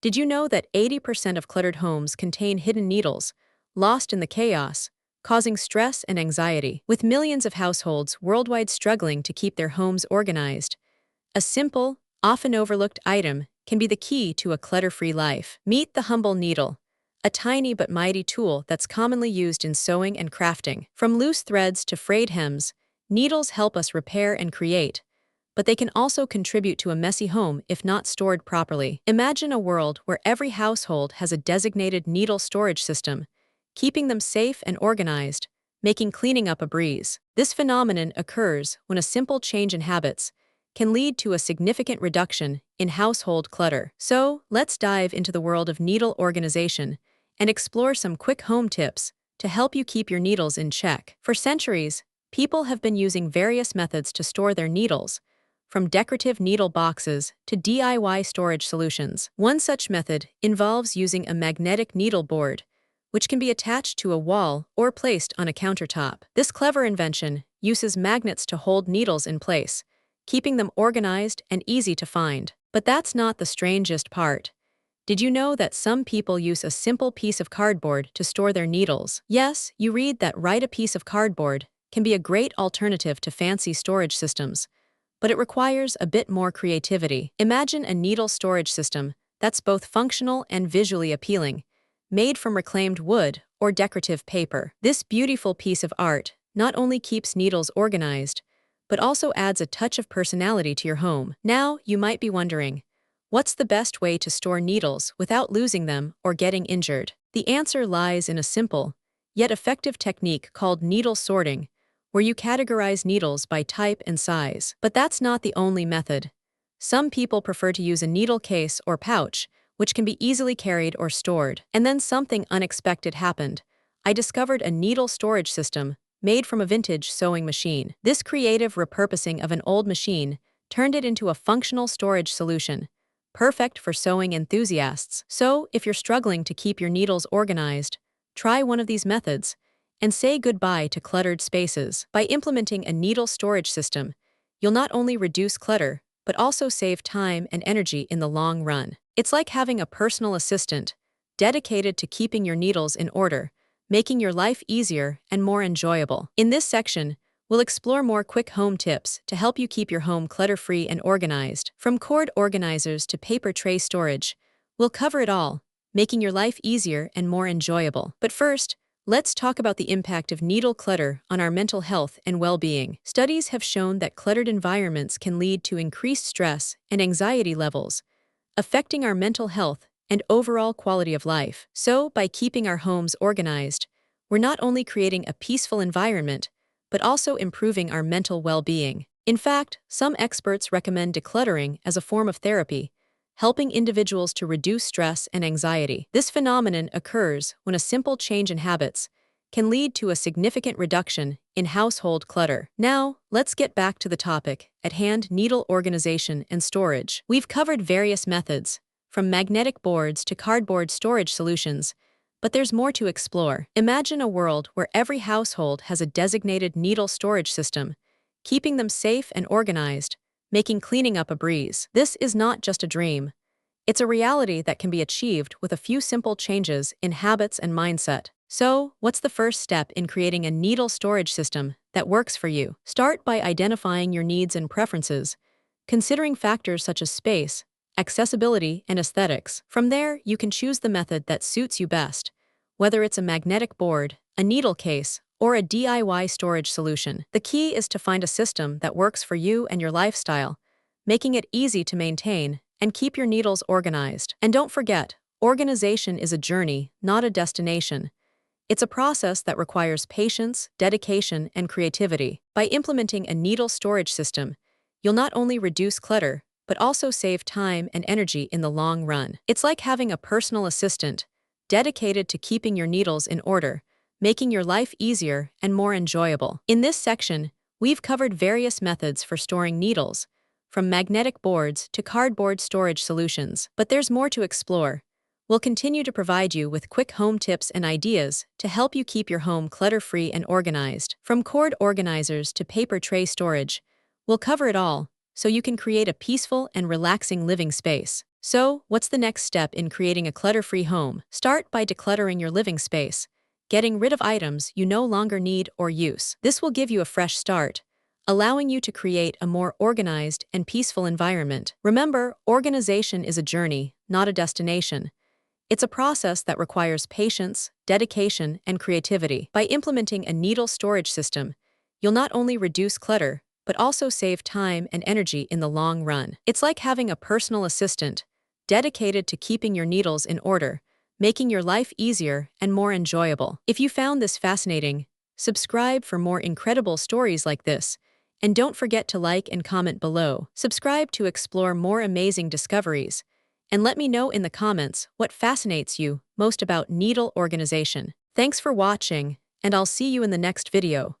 Did you know that 80% of cluttered homes contain hidden needles, lost in the chaos, causing stress and anxiety? With millions of households worldwide struggling to keep their homes organized, a simple, often overlooked item can be the key to a clutter-free life. Meet the humble needle, a tiny but mighty tool that's commonly used in sewing and crafting. From loose threads to frayed hems, needles help us repair and create, but they can also contribute to a messy home if not stored properly. Imagine a world where every household has a designated needle storage system, keeping them safe and organized, making cleaning up a breeze. This phenomenon occurs when a simple change in habits can lead to a significant reduction in household clutter. So, let's dive into the world of needle organization and explore some quick home tips to help you keep your needles in check. For centuries, people have been using various methods to store their needles, from decorative needle boxes to DIY storage solutions. One such method involves using a magnetic needle board, which can be attached to a wall or placed on a countertop. This clever invention uses magnets to hold needles in place, keeping them organized and easy to find. But that's not the strangest part. Did you know that some people use a simple piece of cardboard to store their needles? Yes, you read that right. A piece of cardboard can be a great alternative to fancy storage systems, but it requires a bit more creativity. Imagine a needle storage system that's both functional and visually appealing, made from reclaimed wood or decorative paper. This beautiful piece of art not only keeps needles organized, but also adds a touch of personality to your home. Now, you might be wondering, what's the best way to store needles without losing them or getting injured? The answer lies in a simple, yet effective technique called needle sorting, where you categorize needles by type and size. But that's not the only method. Some people prefer to use a needle case or pouch, which can be easily carried or stored. And then something unexpected happened. I discovered a needle storage system made from a vintage sewing machine. This creative repurposing of an old machine turned it into a functional storage solution, perfect for sewing enthusiasts. So, if you're struggling to keep your needles organized, try one of these methods and say goodbye to cluttered spaces. By implementing a needle storage system, you'll not only reduce clutter, but also save time and energy in the long run. It's like having a personal assistant dedicated to keeping your needles in order, making your life easier and more enjoyable. In this section, we'll explore more quick home tips to help you keep your home clutter-free and organized. From cord organizers to paper tray storage, we'll cover it all, making your life easier and more enjoyable. But first, let's talk about the impact of needle clutter on our mental health and well-being. Studies have shown that cluttered environments can lead to increased stress and anxiety levels, affecting our mental health and overall quality of life. So, by keeping our homes organized, we're not only creating a peaceful environment, but also improving our mental well-being. In fact, some experts recommend decluttering as a form of therapy, helping individuals to reduce stress and anxiety. This phenomenon occurs when a simple change in habits can lead to a significant reduction in household clutter. Now, let's get back to the topic at hand: needle organization and storage. We've covered various methods, from magnetic boards to cardboard storage solutions, but there's more to explore. Imagine a world where every household has a designated needle storage system, keeping them safe and organized, making cleaning up a breeze. This is not just a dream. It's a reality that can be achieved with a few simple changes in habits and mindset. So, what's the first step in creating a needle storage system that works for you? Start by identifying your needs and preferences, considering factors such as space, accessibility, and aesthetics. From there, you can choose the method that suits you best, whether it's a magnetic board, a needle case, or a DIY storage solution. The key is to find a system that works for you and your lifestyle, making it easy to maintain and keep your needles organized. And don't forget, organization is a journey, not a destination. It's a process that requires patience, dedication, and creativity. By implementing a needle storage system, you'll not only reduce clutter, but also save time and energy in the long run. It's like having a personal assistant dedicated to keeping your needles in order, making your life easier and more enjoyable. In this section, we've covered various methods for storing needles, from magnetic boards to cardboard storage solutions. But there's more to explore. We'll continue to provide you with quick home tips and ideas to help you keep your home clutter-free and organized. From cord organizers to paper tray storage, we'll cover it all, so you can create a peaceful and relaxing living space. So, what's the next step in creating a clutter-free home? Start by decluttering your living space, getting rid of items you no longer need or use. This will give you a fresh start, allowing you to create a more organized and peaceful environment. Remember, organization is a journey, not a destination. It's a process that requires patience, dedication, and creativity. By implementing a needle storage system, you'll not only reduce clutter, but also save time and energy in the long run. It's like having a personal assistant dedicated to keeping your needles in order, making your life easier and more enjoyable. If you found this fascinating, subscribe for more incredible stories like this, and don't forget to like and comment below. Subscribe to explore more amazing discoveries, and let me know in the comments what fascinates you most about needle organization. Thanks for watching, and I'll see you in the next video.